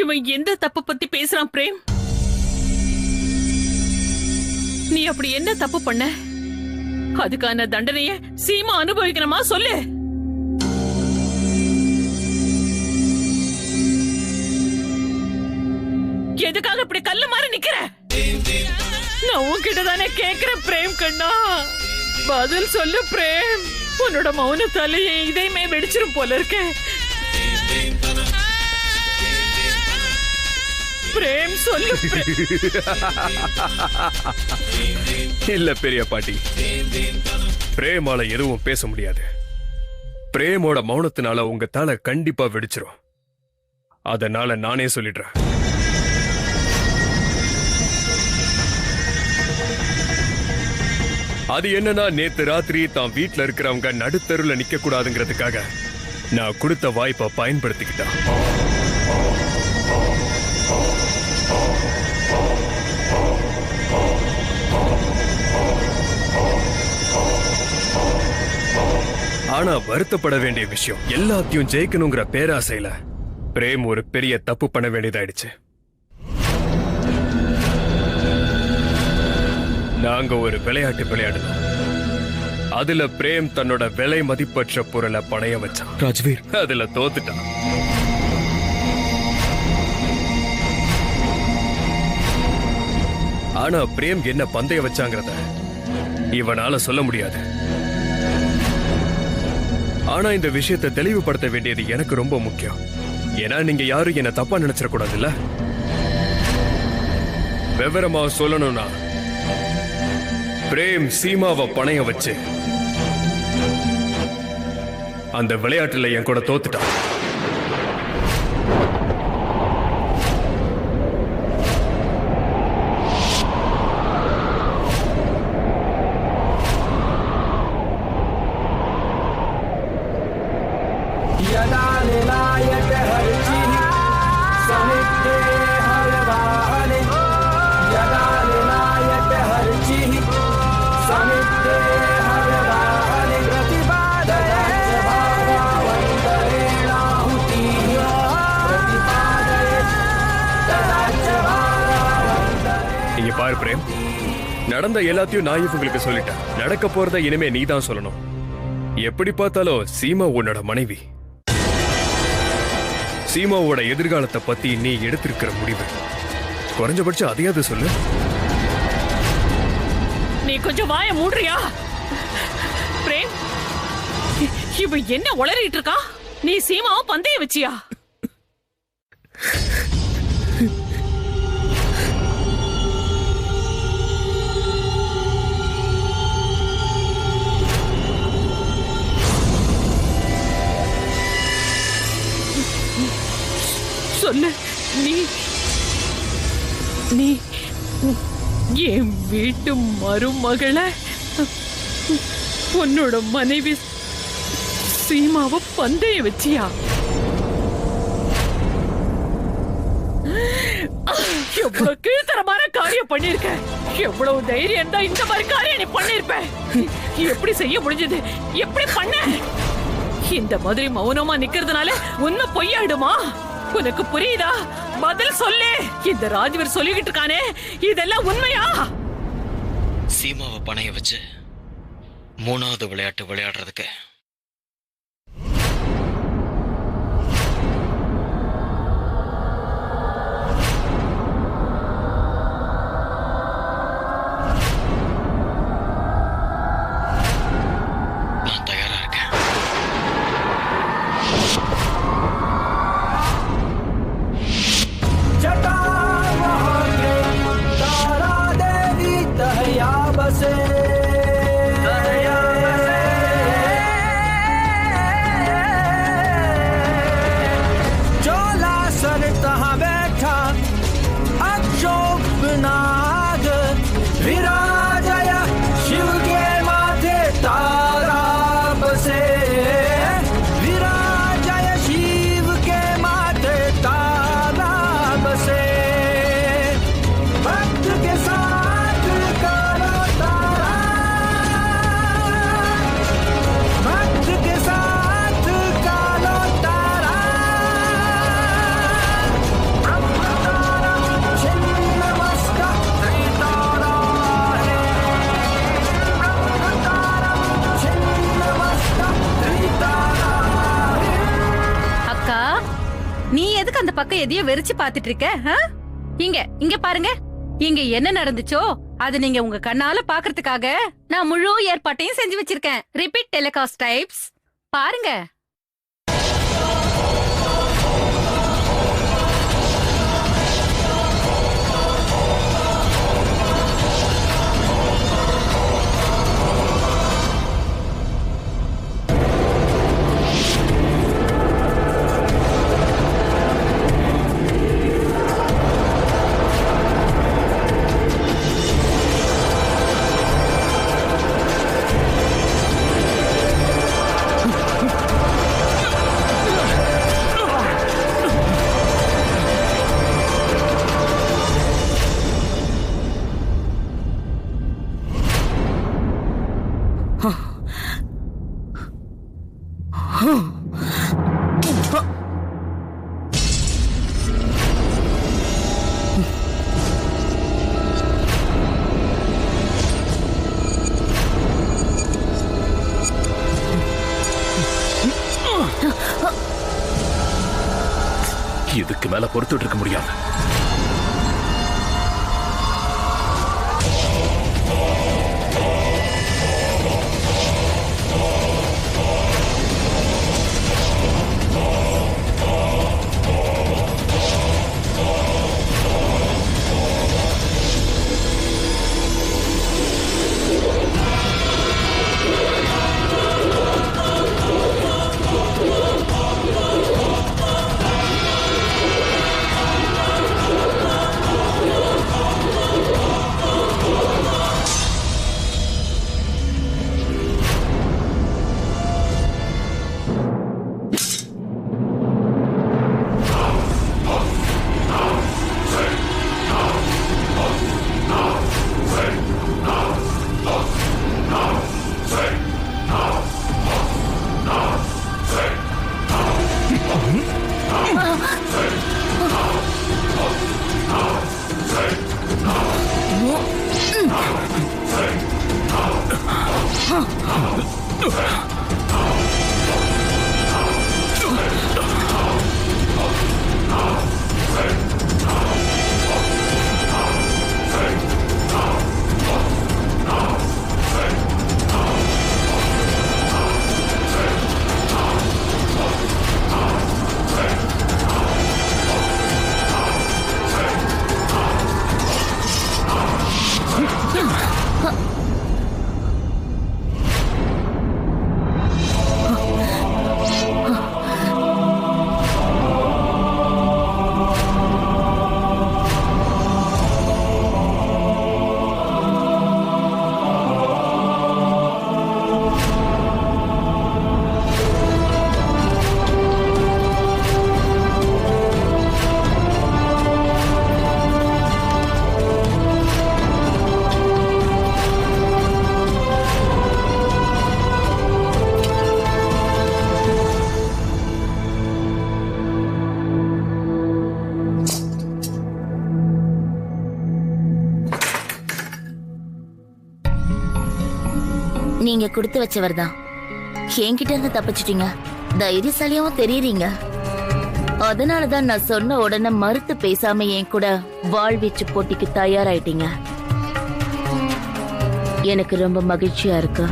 இவன் எந்த தப்பு பத்தி பேசுறான் பிரேம்? நீ அப்படி என்ன தப்பு பண்ண? அதுக்கான தண்டனைய சீமா அனுபவிக்கணுமா சொல்லு. எதுக்காக இப்படி கல்லு மாதிரி நிக்கிற? நான் உன்கிட்ட தானே கேக்குறேன் பிரேம் கண்ணா, பதில் சொல்லு பிரேம். உன்னோட மௌனத்தாலேயே இதையுமே வெடிச்சிரும் போல இருக்க. பிரேம் சொல்லு. இல்ல பெரிய பாட்டி, பிரேமால எதுவும் பேச முடியாது. பிரேமோட மௌனத்தினால உங்க தலை கண்டிப்பா வெடிச்சிரும். அதனால நானே சொல்லிடுறேன். அது என்னன்னா, நேத்து ராத்திரி தான் வீட்டுல இருக்கிறவங்க நடுத்தருல நிக்க கூடாதுங்கிறதுக்காக நான் கொடுத்த வாய்ப்பை பயன்படுத்திக்கிட்டான். ஆனா வருத்தப்பட வேண்டிய விஷயம், எல்லாத்தையும் ஜெயிக்கணுங்கிற பேராசையில பிரேம் ஒரு பெரிய தப்பு பண்ண வேண்டியதாயிடுச்சு. நாங்க ஒரு விளையாட்டு விளையாடணும். அதுல பிரேம் தன்னோட விலை மதிப்பற்ற பொருளை பணைய வச்சான். ராஜ்வீர் அதுல தோத்துட்டான். ஆனா பிரேம் என்ன பந்தய வச்சாங்கிறத இவனால சொல்ல முடியாது. ஆனா இந்த விஷயத்தை தெளிவுபடுத்த வேண்டியது எனக்கு ரொம்ப முக்கியம். ஏன்னா நீங்க யாரும் என்ன தப்பா நினைச்சிடக்கூடாதுல்ல. விவரமா சொல்லணும்னா, பிரேம் சீமாவை பணைய வச்சு அந்த விளையாட்டுல என் கூட தோத்துட்டான். பாரு பிரேம், நடந்த எல்லாத்தையும் நான் இவங்களுக்கு சொல்லிட்டேன். நடக்க போறத இனிமே நீ தான் சொல்லணும். எப்படி பார்த்தாலும் சீமா உன்னோட மனைவி. சீமாவோட எதிர்காலத்தை பத்தி நீ எடுத்திருக்கிற முடிவு குறைஞ்சபட்சம் அதையாவது சொல்லு. நீ கொஞ்சம் வாய மூடுறியா பிரேம்? இவ என்ன உளறிட்டு இருக்கா? நீ சீமாவை பந்தய வச்சியா? சொல்லு. நீ என் வீட்டு மருமகளை, உன்னோட மனைவி சீமாவை பந்தய வச்சியா? எவ்வளவு கீழ்த்தரமான காரியம் பண்ணிருக்க. எவ்வளவு தைரியம் தான் இந்த மாதிரி காரியம் நீ பண்ணிருப்ப. எப்படி செய்ய முடிஞ்சது? எப்படி பண்ண? இந்த மாதிரி மௌனமா நிக்கிறதுனால உண்மை பொய்யாயிடுமா? உனக்கு புரியுதா? பதில் சொல்லு. இந்த ராஜ்வீர் சொல்லிக்கிட்டு இருக்கானே, இதெல்லாம் உண்மையா? சீமாவை பணைய வச்சு 3வது விளையாட்டு விளையாடுறதுக்கு நான் தயாரா இருக்கேன். அந்த பக்கம் எதையோ வெறிச்சு பாத்துட்டு இருக்க? இங்க இங்க பாருங்க, இங்க என்ன நடந்துச்சோ அது நீங்க உங்க கண்ணால பாக்குறதுக்காக நான் முழு ஏற்பாட்டையும் செஞ்சு வச்சிருக்கேன். ரிப்பீட் டெலிகாஸ்ட் டைப்ஸ் பாருங்க. இதுக்கு மேல பொறுத்துட்டு இருக்க முடியாது. நீங்க கொடுத்து வச்சவர் தான். என்கிட்ட இருந்து தப்பிச்சிட்டீங்க. தைரியசாலியாவும் தெரியுறீங்க. அதனாலதான் நான் சொன்ன உடனே மறுத்து பேசாம என் கூட வாழ்வீச்சு போட்டிக்கு தயாராயிட்டீங்க. எனக்கு ரொம்ப மகிழ்ச்சியா இருக்கு.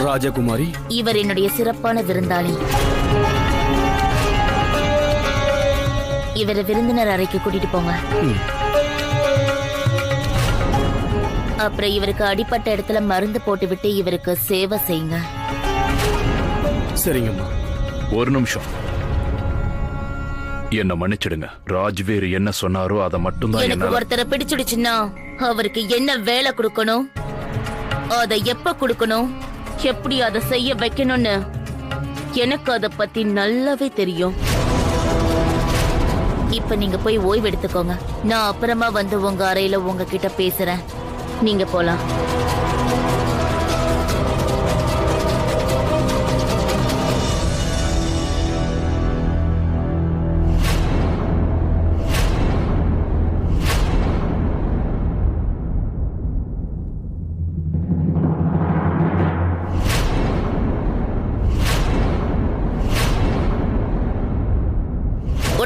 ராஜகுமாரி, இவர் என்னுடைய சிறப்பான விருந்தாளி. இவரை விருந்தினர் அறைக்கு கூட்டிட்டு போங்க. அப்புறம் இவருக்கு அடிப்பட்ட இடத்துல மருந்து போட்டுவிட்டு இவருக்கு சேவை செய்யுங்க. சரிங்கம்மா. ஒரு நிமிஷம், என்ன மன்னிச்சிடுங்க. ராஜ்வீர் என்ன சொன்னாரோ அதை மட்டும்தான். எனக்கு ஒருத்தரை பிடிச்சிடுச்சுன்னா அவருக்கு என்ன வேலை கொடுக்கணும், அதை எப்ப கொடுக்கணும், எப்படி அதை செய்ய வைக்கணும்னு எனக்கு அதை பத்தி நல்லாவே தெரியும். இப்ப நீங்க போய் ஓய்வு எடுத்துக்கோங்க. நான் அப்புறமா வந்து உங்க அறையில உங்ககிட்ட பேசுறேன். நீங்க போலாம்.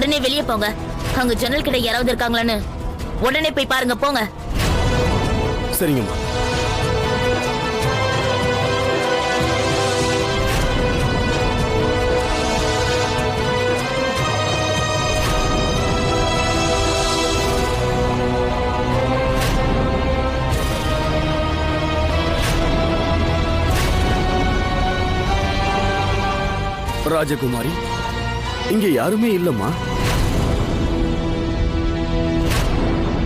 உடனே வெளியே போங்க. அங்க ஜன்னல் கிட்ட யாராவது இருக்காங்களான்னு உடனே போய் பாருங்க. போங்க. சரிங்கம்மா. ராஜகுமாரி, இங்க யாருமே இல்லம்மா.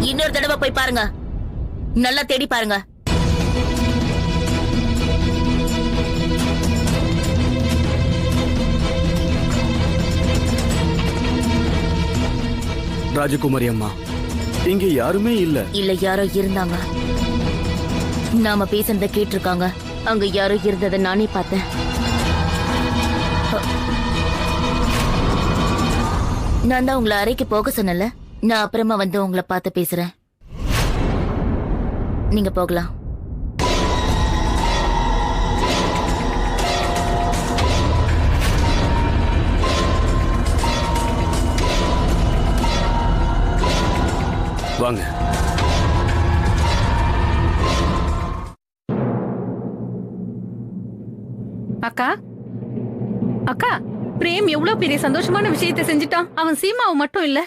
இன்னொரு தடவை போய் பாருங்க. நல்லா தேடி பாருங்க. ராஜகுமாரி அம்மா, இங்க யாருமே இல்ல. இல்ல, யாரோ இருந்தாங்க. நாம பேசுறத கேட்டிருக்காங்க. அங்க யாரோ இருந்ததை நானே பார்த்தேன். நான் தான் உங்களை அறைக்கு போக சொன்னல. நான் அப்புறமா வந்து உங்களை பார்த்து பேசுறேன். நீங்க போகலாம். வாங்க. அக்கா அக்கா, பிரேம் எவ்வளவு பெரிய சந்தோஷமான விஷயத்தை செஞ்சுட்டான். அவன் சீமாவை மட்டும் இல்ல,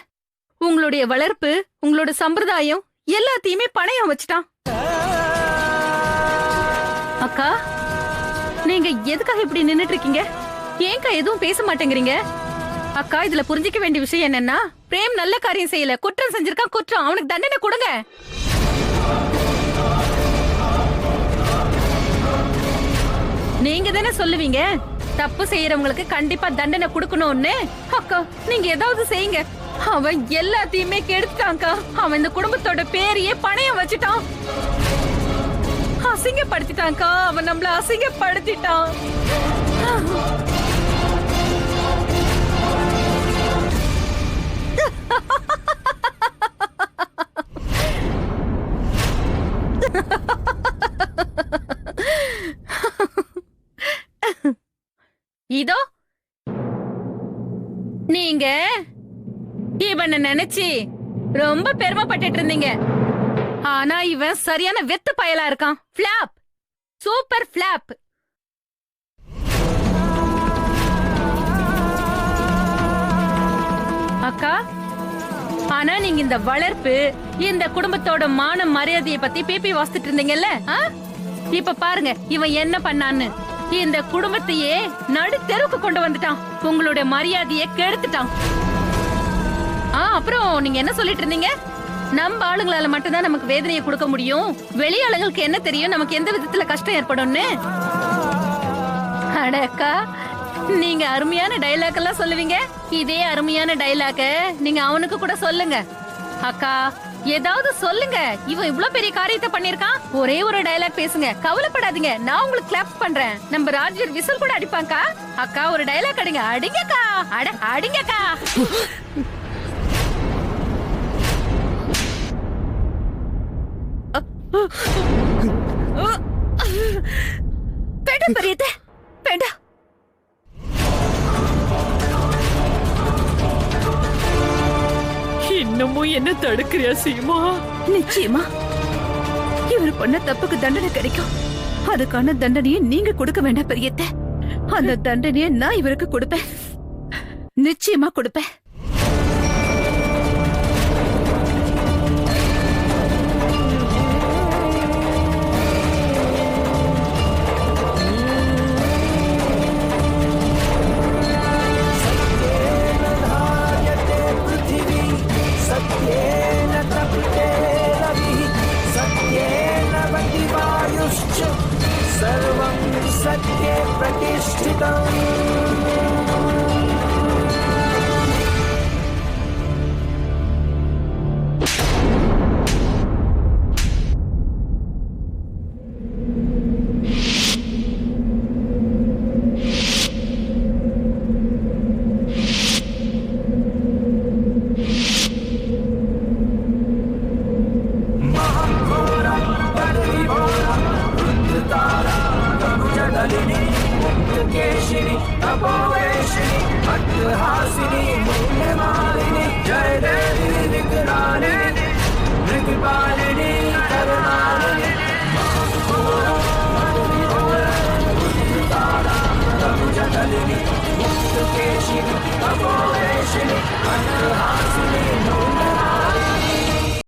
உங்களுடைய வளர்ப்பு, உங்களோட சம்பிரதாயம் எல்லாத்தையுமே பணையம் வச்சுட்டான். அக்கா, நீங்க எதுக்காக இப்படி நின்னுட்டு இருக்கீங்க? ஏன்க்கா எதுவும் பேச மாட்டேங்கிறீங்க? அக்கா, இதுல புரிஞ்சிக்க வேண்டிய விஷயம் என்னன்னா, பிரேம் நல்ல காரியம் செய்யல, குற்றம் செஞ்சிருக்கான். குற்றம், அவனுக்கு தண்டனை கொடுங்க. நீங்க தானே சொல்லுவீங்க தப்பு செய்யறவங்களுக்கு கண்டிப்பா தண்டனை கொடுக்கணும்னு. அக்கா, நீங்க ஏதாவது செய்யுங்க. அவன் எல்லாத்தையுமே கெடுத்துட்டான்க்கா. அவன் இந்த குடும்பத்தோட பேரையே பணையம் வச்சுட்டான். அசிங்கப்படுத்திட்டான்க்கா. அவன் நம்மள அசிங்கப்படுத்திட்டான். இதோ நீங்க இவனை நினைச்சு ரொம்ப பெருமைப்பட்டு இருந்தீங்க. ஆனா இவன் சரியான வெத்து பயலா இருக்கான். Flop, super flop. அக்கா, ஆனா நீங்க இந்த வளர்ப்பு, இந்த குடும்பத்தோட மான மரியாதையை பத்தி பேப்பி வாசிட்டு இருந்தீங்கல்ல, இப்ப பாருங்க இவன் என்ன பண்ணான்னு. இந்த குடும்பத்தையே நடு தெருவுக்கு கொண்டு வந்துட்டான். உங்களுடைய மரியாதையை கெடுத்துட்டான். அப்புறம் நீங்க என்ன சொல்லிட்டு இருந்தீங்க? நம்ம ஆளுங்களால மட்டும்தான் நமக்கு வேதனையை கொடுக்க முடியும், வெளி ஆளுங்களுக்கு என்ன தெரியும் நமக்கு எந்த விதத்துல கஷ்டம் ஏற்படும்னு. அடக்கா, நீங்க அருமையான டைலாக் எல்லாம் சொல்லுவீங்க. இதே அருமையான டைலாக நீங்க அவனுக்கு கூட சொல்லுங்க. அக்கா, ஏதாவது சொல்லுங்க. இவன் இவ்வளவு பெரிய காரியத்தை பண்ணிருக்கான். ஒரே ஒரு டைலாக் பேசுங்க, கவலைப்படாதீங்க. நான் உங்களுக்கு கிளாப் பண்றேன். நம்ம ராஜ்வீர் விசில் கூட அடிப்பாங்கா. அக்கா, ஒரு டைலாக் அடிங்க. அடிங்கக்கா, அடிங்கக்கா. வேண்டாம் பெரியதே, வேண்டாம். இன்னமும் என்ன தடுக்கிறியா சீமா? நிச்சயமா இவர் பண்ண தப்புக்கு தண்டனை கிடைக்கும். அதுக்கான தண்டனையை நீங்க கொடுக்க வேண்டாம் பெரியத்த. அந்த தண்டனையை நான் இவருக்கு கொடுப்பேன். நிச்சயமா கொடுப்பேன். केशिनी तपोवेशिनी अट्टहासिनी